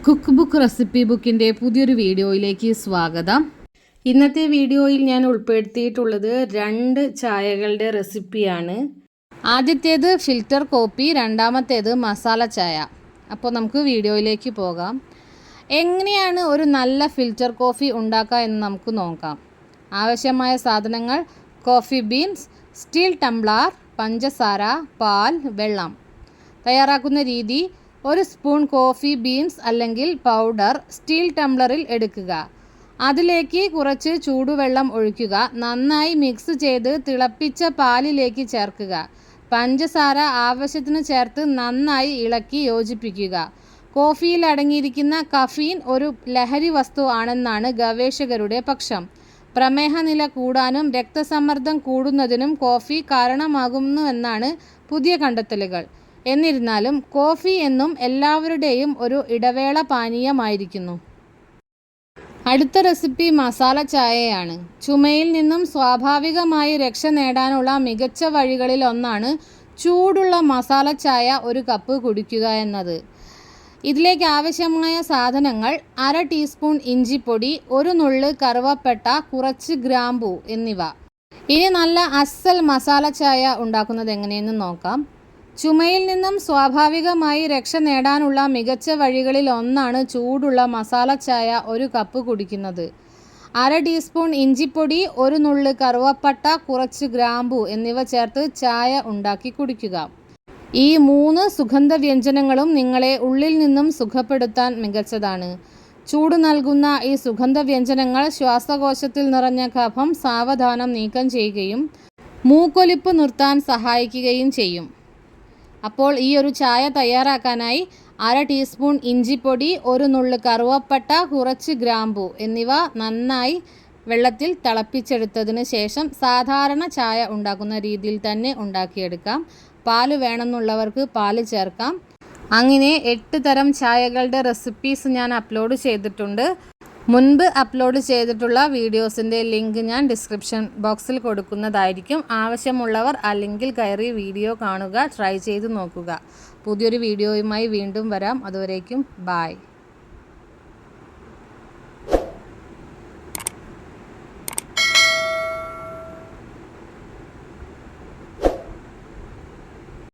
Cook book recipe ബുക്കിൻ്റെ പുതിയൊരു വീഡിയോയിലേക്ക് സ്വാഗതം. ഇന്നത്തെ വീഡിയോയിൽ ഞാൻ ഉൾപ്പെടുത്തിയിട്ടുള്ളത് 2 ചായകളുടെ റെസിപ്പിയാണ്. ആദ്യത്തേത് ഫിൽറ്റർ കോഫി, രണ്ടാമത്തേത് മസാല ചായ. അപ്പോൾ നമുക്ക് വീഡിയോയിലേക്ക് പോകാം. എങ്ങനെയാണ് ഒരു നല്ല ഫിൽറ്റർ കോഫി ഉണ്ടാക്കുക എന്ന് നമുക്ക് നോക്കാം. ആവശ്യമായ സാധനങ്ങൾ: കോഫി ബീൻസ്, സ്റ്റീൽ ടംബ്ലർ, പഞ്ചസാര, പാൽ, വെള്ളം. തയ്യാറാക്കുന്ന രീതി: 1 സ്പൂൺ കോഫി ബീൻസ് അല്ലെങ്കിൽ പൗഡർ സ്റ്റീൽ ടംബ്ലറിൽ എടുക്കുക. അതിലേക്ക് കുറച്ച് ചൂടുവെള്ളം ഒഴിക്കുക. നന്നായി മിക്സ് ചെയ്ത് തിളപ്പിച്ച പാലിലേക്ക് ചേർക്കുക. പഞ്ചസാര ആവശ്യത്തിന് ചേർത്ത് നന്നായി ഇളക്കി യോജിപ്പിക്കുക. കോഫിയിൽ അടങ്ങിയിരിക്കുന്ന കഫീൻ ഒരു ലഹരി വസ്തു ആണെന്നാണ് ഗവേഷകരുടെ പക്ഷം. പ്രമേഹനില കൂടാനും രക്തസമ്മർദ്ദം കൂടുന്നതിനും കോഫി കാരണമാകുന്നുവെന്നാണ് പുതിയ കണ്ടെത്തലുകൾ. എന്നിരുന്നാലും കോഫി എന്നും എല്ലാവരുടെയും ഒരു ഇടവേള പാനീയമായിരിക്കുന്നു. അടുത്ത റെസിപ്പി മസാല ചായയാണ്. ചുമയിൽ നിന്നും സ്വാഭാവികമായി രക്ഷ നേടാനുള്ള മികച്ച വഴികളിൽ ഒന്നാണ് ചൂടുള്ള മസാല ചായ 1 കപ്പ് കുടിക്കുക എന്നത്. ഇതിലേക്ക് ആവശ്യമായ സാധനങ്ങൾ: 1/2 ടീസ്പൂൺ ഇഞ്ചിപ്പൊടി, 1 നുള്ള് കറുവപ്പട്ട, കുറച്ച് ഗ്രാമ്പൂ എന്നിവ. ഇനി നല്ല അസൽ മസാല ചായ ഉണ്ടാക്കുന്നത് എങ്ങനെയെന്ന് നോക്കാം. ചുമയിൽ നിന്നും സ്വാഭാവികമായി രക്ഷ നേടാനുള്ള മികച്ച വഴികളിൽ ഒന്നാണ് ചൂടുള്ള മസാല ചായ 1 കപ്പ് കുടിക്കുന്നത്. 1/2 ടീസ്പൂൺ ഇഞ്ചിപ്പൊടി, 1 നുള്ള് കറുവപ്പട്ട, കുറച്ച് ഗ്രാമ്പൂ എന്നിവ ചേർത്ത് ചായ ഉണ്ടാക്കി കുടിക്കുക. ഈ 3 സുഗന്ധവ്യഞ്ജനങ്ങളും നിങ്ങളെ ഉള്ളിൽ നിന്നും സുഖപ്പെടുത്താൻ മികച്ചതാണ്. ചൂട് നൽകുന്ന ഈ സുഗന്ധവ്യഞ്ജനങ്ങൾ ശ്വാസകോശത്തിൽ നിറഞ്ഞ കഫം സാവധാനം നീക്കം ചെയ്യുകയും മൂക്കൊലിപ്പ് നിർത്താൻ സഹായിക്കുകയും ചെയ്യും. അപ്പോൾ ഈ ഒരു ചായ തയ്യാറാക്കാനായി 1/2 ടീസ്പൂൺ ഇഞ്ചിപ്പൊടി, 1 നുള്ള് കറുവപ്പട്ട, കുറച്ച് ഗ്രാമ്പൂ എന്നിവ നന്നായി വെള്ളത്തിൽ തിളപ്പിച്ചെടുത്തതിന് ശേഷം സാധാരണ ചായ ഉണ്ടാക്കുന്ന രീതിയിൽ തന്നെ ഉണ്ടാക്കിയെടുക്കാം. പാല് വേണമെന്നുള്ളവർക്ക് പാല് ചേർക്കാം. അങ്ങനെ 8 തരം ചായകളുടെ റെസിപ്പീസ് ഞാൻ അപ്ലോഡ് ചെയ്തിട്ടുണ്ട്. മുൻപ് അപ്ലോഡ് ചെയ്തിട്ടുള്ള വീഡിയോസിൻ്റെ ലിങ്ക് ഞാൻ ഡിസ്ക്രിപ്ഷൻ ബോക്സിൽ കൊടുക്കുന്നതായിരിക്കും. ആവശ്യമുള്ളവർ അല്ലെങ്കിൽ കയറി വീഡിയോ കാണുക, ട്രൈ ചെയ്ത് നോക്കുക. പുതിയൊരു വീഡിയോയുമായി വീണ്ടും വരാം. അതുവരേക്കും ബായ്.